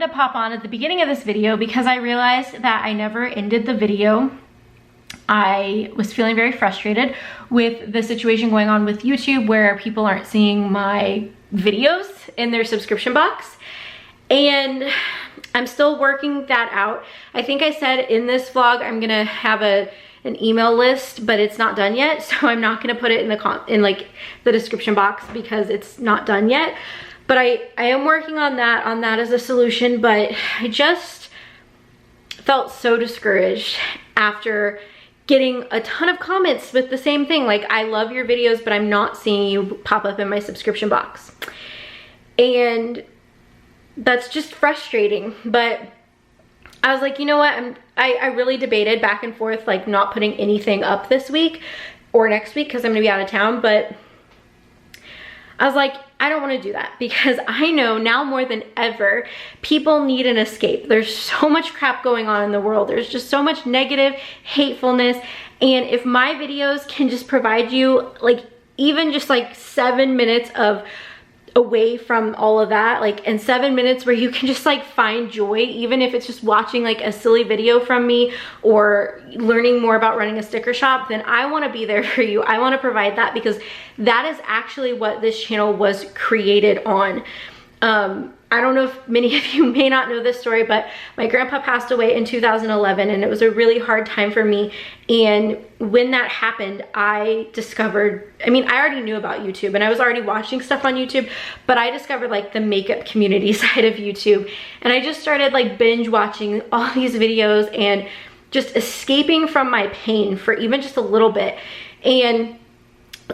wanted to pop on at the beginning of this video because I realized that I never ended the video. I was feeling very frustrated with the situation going on with YouTube where people aren't seeing my videos in their subscription box. And I'm still working that out. I think I said in this vlog I'm gonna have an email list, but it's not done yet, so I'm not gonna put it in like the description box because it's not done yet. But I am working on that as a solution. But I just felt so discouraged after getting a ton of comments with the same thing, like, I love your videos, but I'm not seeing you pop up in my subscription box. And that's just frustrating. But I was like, you know what, I really debated back and forth, like not putting anything up this week or next week because I'm gonna be out of town. But I was like, I don't want to do that because I know now more than ever people need an escape. There's so much crap going on in the world. There's just so much negative hatefulness. And if my videos can just provide you like even just like 7 minutes of away from all of that, like, in 7 minutes where you can just like find joy, even if it's just watching like a silly video from me or learning more about running a sticker shop, then I want to be there for you. I want to provide that because that is actually what this channel was created on. I don't know if many of you may not know this story, but my grandpa passed away in 2011 and it was a really hard time for me. And when that happened, I discovered, I mean, I already knew about YouTube and I was already watching stuff on YouTube, but I discovered like the makeup community side of YouTube. And I just started like binge watching all these videos and just escaping from my pain for even just a little bit. And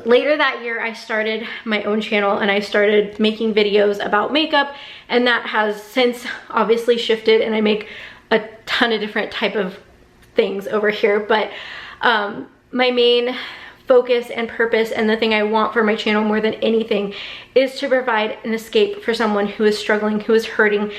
later that year, I started my own channel and I started making videos about makeup, and that has since obviously shifted and I make a ton of different type of things over here. But my main focus and purpose and the thing I want for my channel more than anything is to provide an escape for someone who is struggling, who is hurting.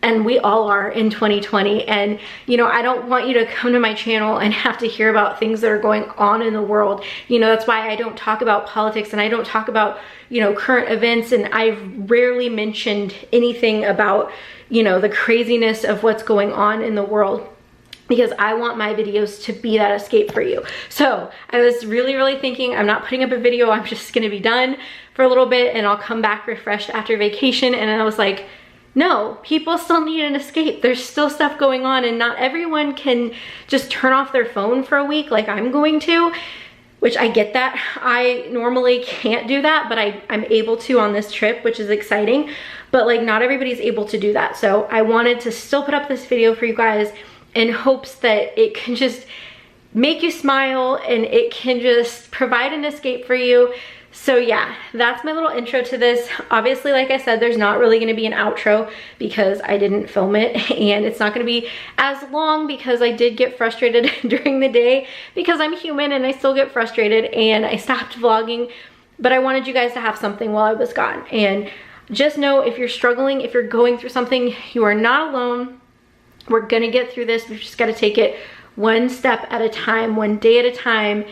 And we all are in 2020. And, you know, I don't want you to come to my channel and have to hear about things that are going on in the world. You know, that's why I don't talk about politics and I don't talk about, you know, current events. And I've rarely mentioned anything about, you know, the craziness of what's going on in the world, because I want my videos to be that escape for you. So I was really thinking, I'm not putting up a video. I'm just gonna be done for a little bit and I'll come back refreshed after vacation. And then I was like, no, people still need an escape. There's still stuff going on and not everyone can just turn off their phone for a week like I'm going to, which I get that. I normally can't do that, but I'm able to on this trip, which is exciting. But like not everybody's able to do that. So I wanted to still put up this video for you guys in hopes that it can just make you smile and it can just provide an escape for you. So yeah, that's my little intro to this. Obviously, like I said, there's not really gonna be an outro because I didn't film it, and it's not gonna be as long because I did get frustrated during the day because I'm human and I still get frustrated and I stopped vlogging, but I wanted you guys to have something while I was gone. And just know if you're struggling, if you're going through something, you are not alone. We're gonna get through this. We've just gotta take it one step at a time, one day at a time,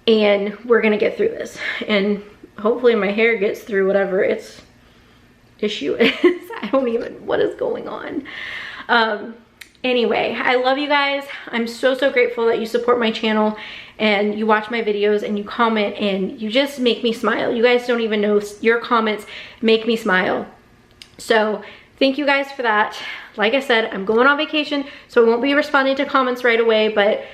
and we're gonna get through this. And hopefully my hair gets through whatever its issue is. I don't even, what is going on? Anyway, I love you guys. I'm so grateful that you support my channel and you watch my videos and you comment and you just make me smile. You guys don't even know, your comments make me smile. So thank you guys for that. Like I said, I'm going on vacation, so I won't be responding to comments right away, but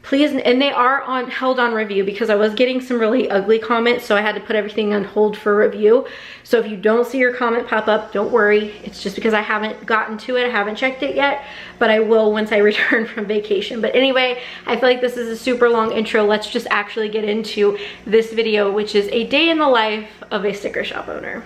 please, and they are held on review because I was getting some really ugly comments, so I had to put everything on hold for review. So if you don't see your comment pop up, don't worry. It's just because I haven't gotten to it. I haven't checked it yet, but I will once I return from vacation. But anyway, I feel like this is a super long intro. Let's just actually get into this video, which is a day in the life of a sticker shop owner.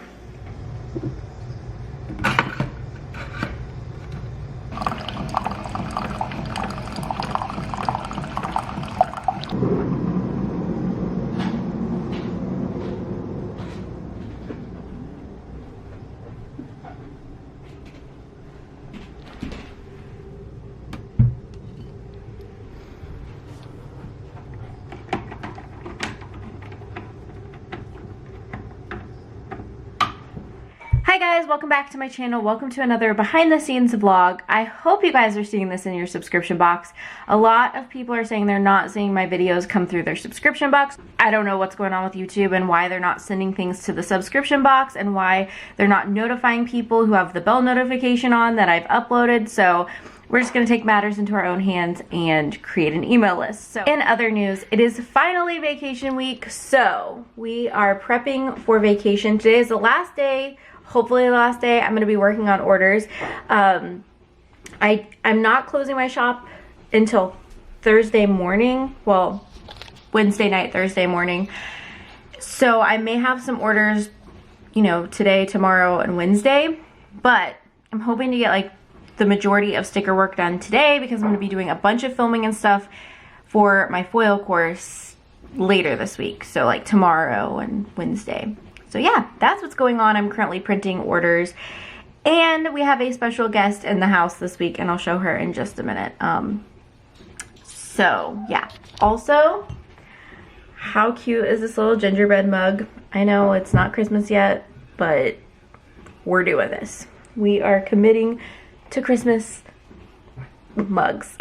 Hi guys, welcome back to my channel. Welcome to another behind the scenes vlog. I hope you guys are seeing this in your subscription box. A lot of people are saying they're not seeing my videos come through their subscription box. I don't know what's going on with YouTube and why they're not sending things to the subscription box and why they're not notifying people who have the bell notification on that I've uploaded. So we're just gonna take matters into our own hands and create an email list. So in other news, it is finally vacation week. So we are prepping for vacation. Today is the last day. Hopefully the last day. I'm going to be working on orders. I'm not closing my shop until Thursday morning. Well, Wednesday night, Thursday morning. So I may have some orders, you know, today, tomorrow, and Wednesday. But I'm hoping to get like the majority of sticker work done today because I'm going to be doing a bunch of filming and stuff for my foil course later this week. So like tomorrow and Wednesday. So yeah, that's what's going on. I'm currently printing orders and we have a special guest in the house this week and I'll show her in just a minute. So yeah, also, how cute is this little gingerbread mug? I know it's not Christmas yet, but we're doing this. We are committing to Christmas mugs.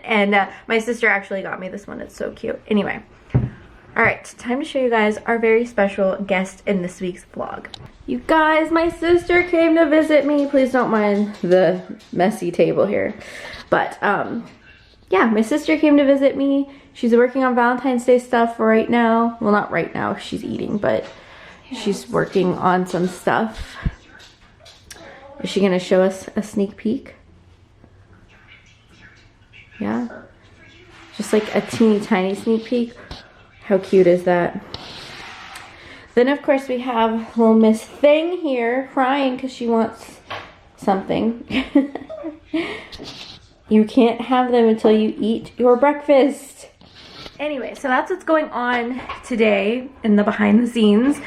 And my sister actually got me this one. It's so cute. Anyway. Alright, time to show you guys our very special guest in this week's vlog. You guys, my sister came to visit me. Please don't mind the messy table here. But, yeah, my sister came to visit me. She's working on Valentine's Day stuff right now. Well, not right now, she's eating, but she's working on some stuff. Is she gonna show us a sneak peek? Yeah? Just like a teeny tiny sneak peek. How cute is that? Then of course we have little Miss Thing here crying because she wants something. You can't have them until you eat your breakfast. Anyway, so that's what's going on today in the behind the scenes.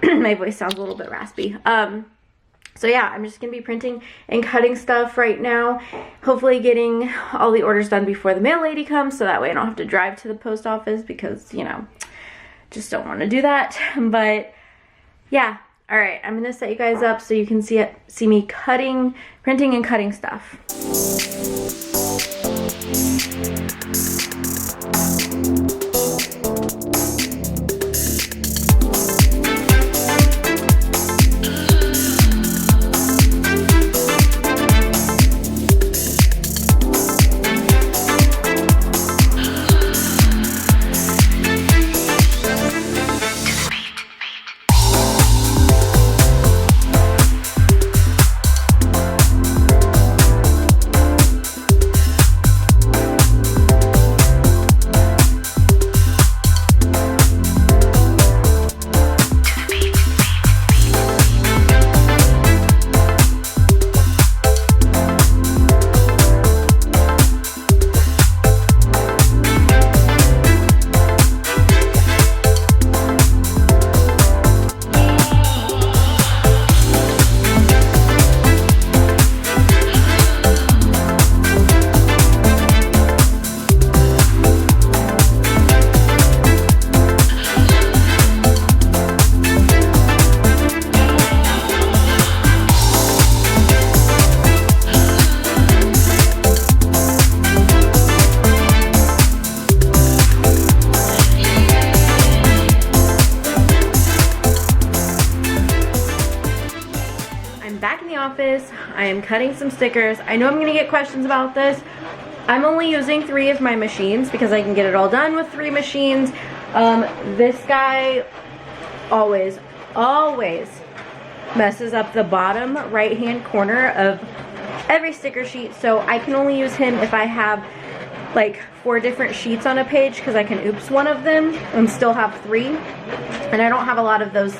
My voice sounds a little bit raspy. So yeah, I'm just gonna be printing and cutting stuff right now. Hopefully getting all the orders done before the mail lady comes so that way I don't have to drive to the post office because, you know, just don't want to do that. But yeah, all right, I'm gonna set you guys up so you can see me cutting, printing and cutting stuff. Office. I am cutting some stickers. I know I'm gonna get questions about this. I'm only using 3 of my machines because I can get it all done with 3 machines. This guy always messes up the bottom right hand corner of every sticker sheet, so I can only use him if I have like 4 different sheets on a page because I can oops one of them and still have 3, and I don't have a lot of those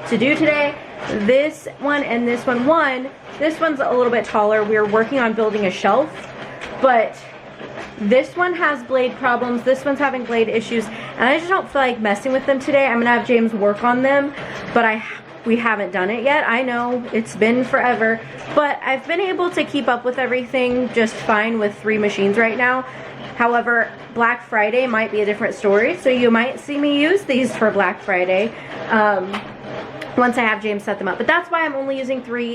to do today. This one and this one, this one's a little bit taller. We're working on building a shelf, but this one has blade problems. This one's having blade issues, and I just don't feel like messing with them today. I'm gonna have James work on them, but we haven't done it yet. I know it's been forever, but I've been able to keep up with everything just fine with 3 machines right now. However, Black Friday might be a different story, so you might see me use these for Black Friday. once I have James set them up. But that's why I'm only using 3.